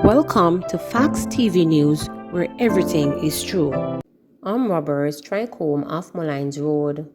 Welcome to Facts TV News, where everything is true. Armed robbers strike home off Mullines Road.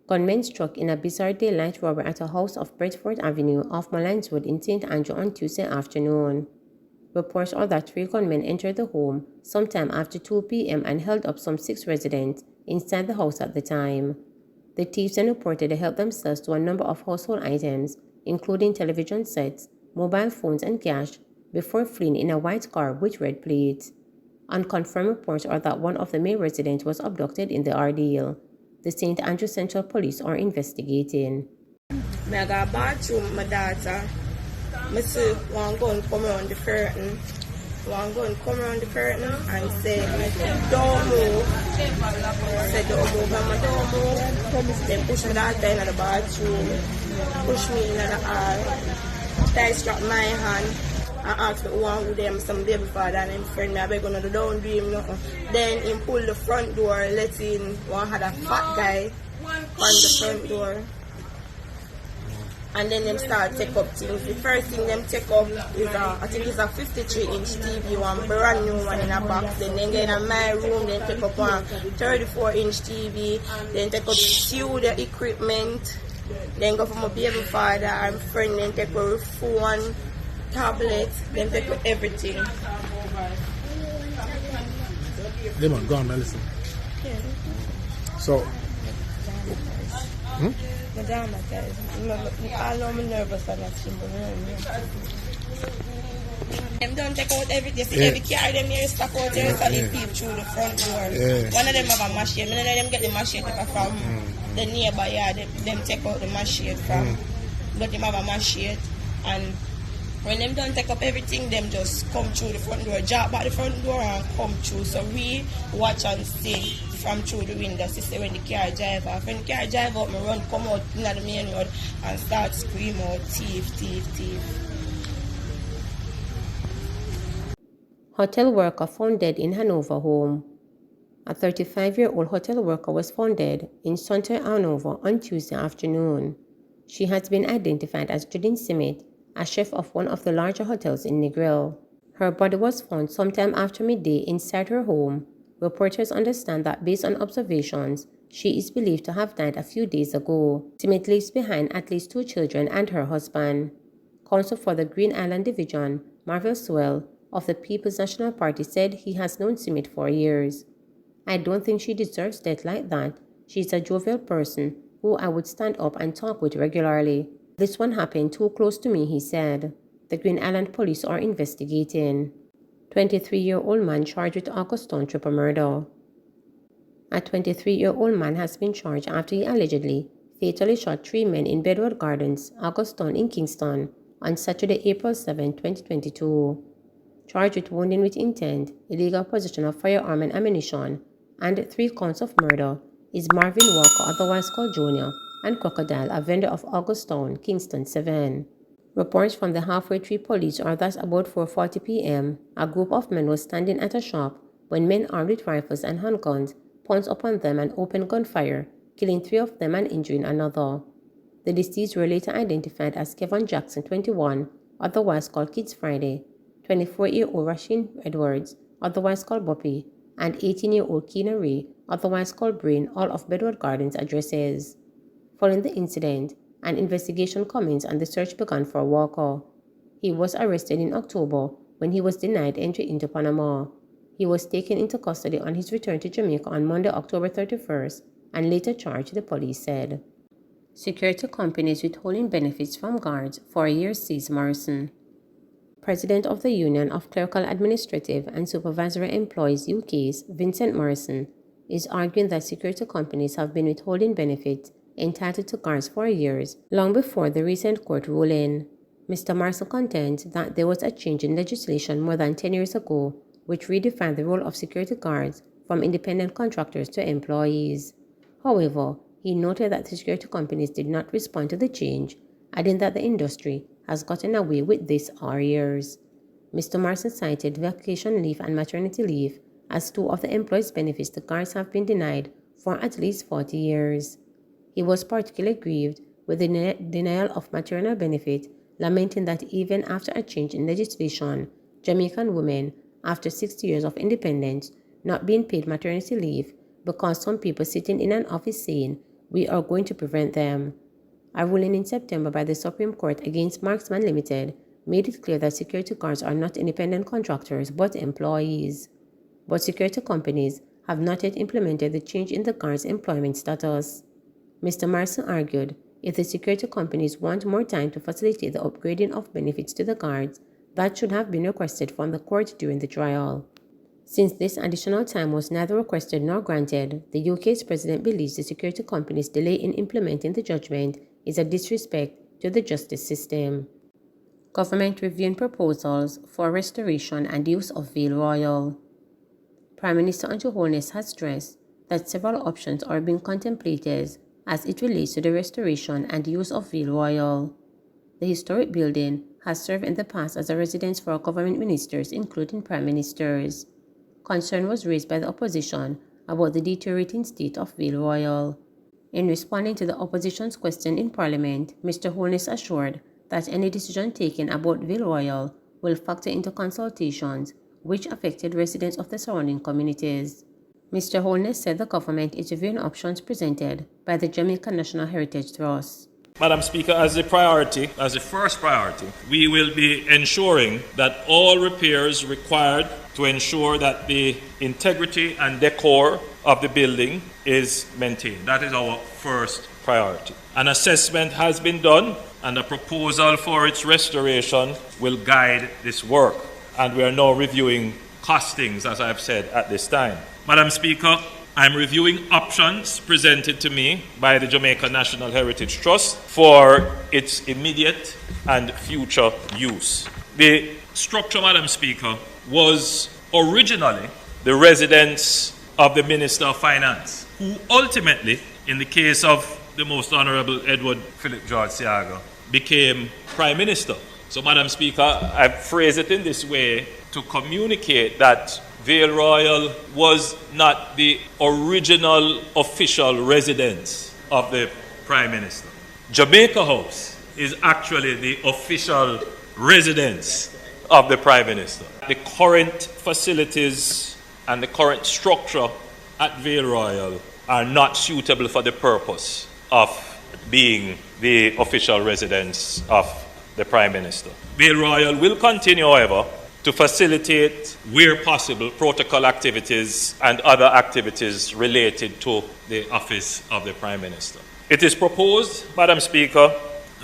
Gunmen struck in a bizarre daylight robbery at a house off Bedford Avenue off Mullines Road in St. Andrew on Tuesday afternoon. Reports are that 3 gunmen entered the home sometime after 2 p.m. and held up some 6 residents inside the house at the time. The thieves then reported they helped themselves to a number of household items, including television sets, mobile phones, and cash, before fleeing in a white car with red plates. Unconfirmed reports are that one of the male residents was abducted in the ordeal. The St. Andrew Central Police are investigating. I got a bathroom, my daughter. I see one gun come around the curtain. One gun come around the curtain and say, don't move. I said, don't move, and I don't move. Then push my daughter in the bathroom, push me in the hall, tie strap my hand, and ask me who them, some baby father and him friend. I beg on the don't do him nothing. Then he pull the front door, let in one had a fat guy on the front door. And then them start take up things. The first thing them take up is I think it's a 53-inch TV, one brand new one in a box. Then they get in my room, then take up one 34-inch TV, then take up the equipment, then go for my baby father and friend, then take up phone, tablet, then take up everything. They man, go on, listen. Yeah. So, Madam, I know I'm nervous and that's them don't take out everything. See, every car them here stop out here, so they peep through the front door. One of them have a machine. One of them get the machine from the neighbor yard. Them take out the machine from. But them have a machine, and when them don't take up everything, them just come through the front door, jump back the front door and come through. So we watch and see from through the window to see when the car drive off. When the car drive out, me run, come out in the main road and start scream out, thief, thief, thief. Hotel worker found dead in Hanover home. A 35-year-old hotel worker was found dead in Sunter, Hanover on Tuesday afternoon. She has been identified as Judith Simmet, a chef of one of the larger hotels in Negril. Her body was found sometime after midday inside her home. Reporters understand that based on observations, she is believed to have died a few days ago. Simmet leaves behind at least 2 children and her husband. Counsel for the Green Island Division, Marvel Swell, of the People's National Party said he has known Simmet for years. I don't think she deserves death like that. She's a jovial person who I would stand up and talk with regularly. This one happened too close to me, he said. The Green Island police are investigating. 23-year-old man charged with Augustone triple murder. A 23-year-old man has been charged after he allegedly fatally shot 3 men in Bedford Gardens, Augustone in Kingston, on Saturday, April 7, 2022. Charged with wounding with intent, illegal possession of firearm and ammunition, and 3 counts of murder is Marvin Walker, otherwise called Junior, and Crocodile, a vendor of Augustone, Kingston 7. Reports from the Halfway Tree police are that about 4:40 p.m., a group of men was standing at a shop when men armed with rifles and handguns pounced upon them and opened gunfire, killing 3 of them and injuring another. The deceased were later identified as Kevin Jackson, 21, otherwise called Kids Friday, 24-year-old Rasheen Edwards, otherwise called Boppy, and 18-year-old Keena Ray, otherwise called Brain, all of Bedford Gardens addresses. Following the incident, an investigation commenced and the search began for Walker. He was arrested in October when he was denied entry into Panama. He was taken into custody on his return to Jamaica on Monday, October 31st, and later charged, the police said. Security companies withholding benefits from guards for a year, says Morrison. President of the Union of Clerical Administrative and Supervisory Employees UK's Vincent Morrison is arguing that security companies have been withholding benefits entitled to guards for years, long before the recent court ruling. Mr. Morrison contends that there was a change in legislation more than 10 years ago which redefined the role of security guards from independent contractors to employees. However, he noted that the security companies did not respond to the change, adding that the industry has gotten away with this for years. Mr. Morrison cited vacation leave and maternity leave as 2 of the employees' benefits the guards have been denied for at least 40 years. He was particularly grieved with the denial of maternal benefit, lamenting that even after a change in legislation, Jamaican women, after 60 years of independence, not being paid maternity leave because some people sitting in an office saying, "We are going to prevent them." A ruling in September by the Supreme Court against Marksman Limited made it clear that security guards are not independent contractors but employees. But security companies have not yet implemented the change in the guards' employment status. Mr. Marson argued if the security companies want more time to facilitate the upgrading of benefits to the guards, that should have been requested from the court during the trial. Since this additional time was neither requested nor granted, the UK's president believes the security company's delay in implementing the judgment is a disrespect to the justice system. Government reviewing proposals for restoration and use of Vale Royal. Prime Minister Unto Holness has stressed that several options are being contemplated as it relates to the restoration and use of Vale Royal. The historic building has served in the past as a residence for government ministers, including prime ministers. Concern was raised by the opposition about the deteriorating state of Vale Royal. In responding to the opposition's question in Parliament, Mr. Holness assured that any decision taken about Vale Royal will factor into consultations which affected residents of the surrounding communities. Mr. Holness said the government is reviewing options presented by the Jamaica National Heritage Trust. Madam Speaker, as the first priority, we will be ensuring that all repairs required to ensure that the integrity and decor of the building is maintained. That is our first priority. An assessment has been done, and a proposal for its restoration will guide this work. And we are now reviewing costings, as I've said, at this time. Madam Speaker, I'm reviewing options presented to me by the Jamaica National Heritage Trust for its immediate and future use. The structure, Madam Speaker, was originally the residence of the Minister of Finance, who ultimately, in the case of the Most Honorable Edward Philip George Siaga, became Prime Minister. So, Madam Speaker, I phrase it in this way to communicate that Vale Royal was not the original official residence of the Prime Minister. Jamaica House is actually the official residence of the Prime Minister. The current facilities and the current structure at Vale Royal are not suitable for the purpose of being the official residence of the Prime Minister. Vale Royal will continue, however, to facilitate, where possible, protocol activities and other activities related to the office of the Prime Minister. It is proposed, Madam Speaker,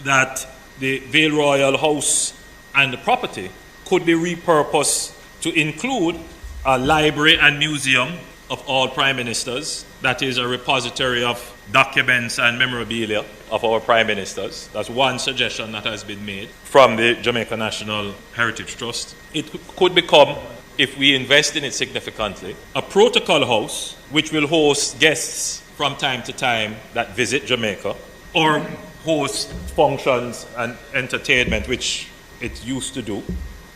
that the Vale Royal House and the property could be repurposed to include a library and museum of all Prime Ministers, that is a repository of documents and memorabilia of our Prime Ministers. That's one suggestion that has been made from the Jamaica National Heritage Trust. It could become, if we invest in it significantly, a protocol house which will host guests from time to time that visit Jamaica, or host functions and entertainment, which it used to do.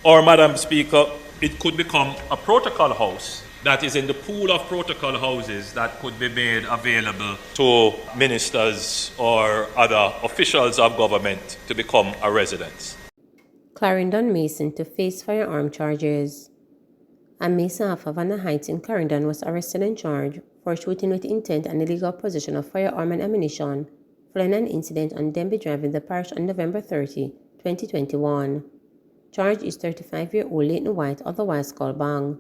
Or, Madam Speaker, it could become a protocol house that is in the pool of protocol houses that could be made available to ministers or other officials of government to become a residence. Clarendon Mason to face firearm charges. A Mason of Havana Heights in Clarendon was arrested and charged for shooting with intent and illegal possession of firearm and ammunition following an incident on Denby Drive in the parish on November 30, 2021. Charged is 35-year-old Leighton White, otherwise called Bang.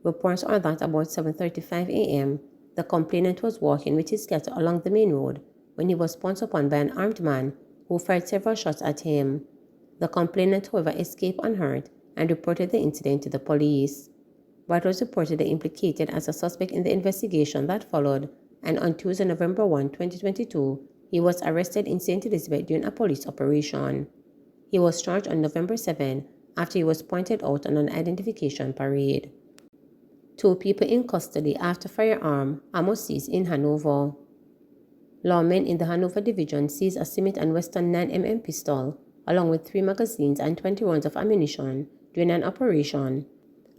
Reports are that about 7:35 a.m., the complainant was walking with his cattle along the main road when he was pounced upon by an armed man who fired several shots at him. The complainant, however, escaped unhurt and reported the incident to the police. White was reportedly implicated as a suspect in the investigation that followed, and on Tuesday, November 1, 2022, he was arrested in St. Elizabeth during a police operation. He was charged on November 7 after he was pointed out on an identification parade. 2 people in custody after firearm ammo seized in Hanover. Lawmen in the Hanover division seized a Smith & Wesson 9mm pistol, along with 3 magazines and 20 rounds of ammunition during an operation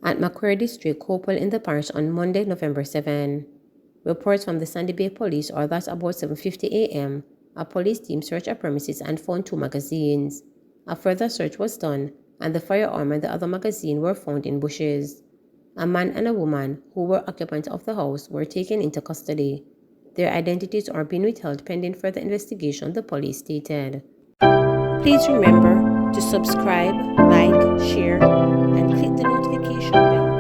at Macquarie District, Hopewell in the parish on Monday, November 7. Reports from the Sandy Bay Police are that about 7:50 a.m., a police team searched a premises and found 2 magazines. A further search was done and the firearm and the other magazine were found in bushes. A man and a woman who were occupants of the house were taken into custody. Their identities are being withheld pending further investigation, the police stated. Please remember to subscribe, like, share, and click the notification bell.